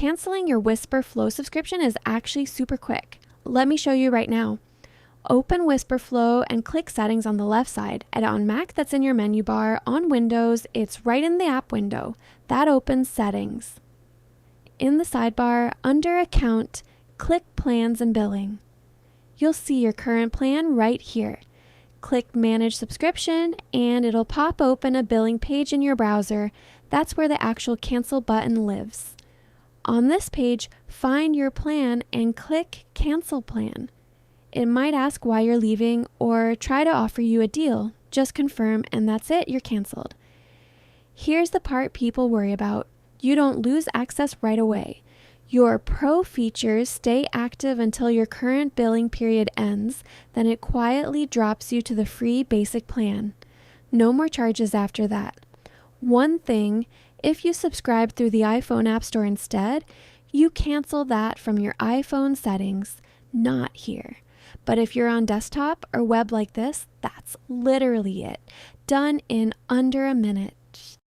Canceling your Wispr Flow subscription is actually super quick. Let me show you right now. Open Wispr Flow and click Settings on the left side. And on Mac, that's in your menu bar. On Windows, it's right in the app window. That opens Settings. In the sidebar, under Account, click Plans and Billing. You'll see your current plan right here. Click Manage Subscription and it'll pop open a billing page in your browser. That's where the actual cancel button lives. On this page, find your plan and click Cancel Plan. It might ask why you're leaving or try to offer you a deal. Just confirm and that's it, you're canceled. Here's the part people worry about. You don't lose access right away. Your Pro features stay active until your current billing period ends, then it quietly drops you to the free basic plan. No more charges after that. One thing, if you subscribe through the iPhone App Store instead, you cancel that from your iPhone settings, not here. But if you're on desktop or web like this, that's literally it. Done in under a minute.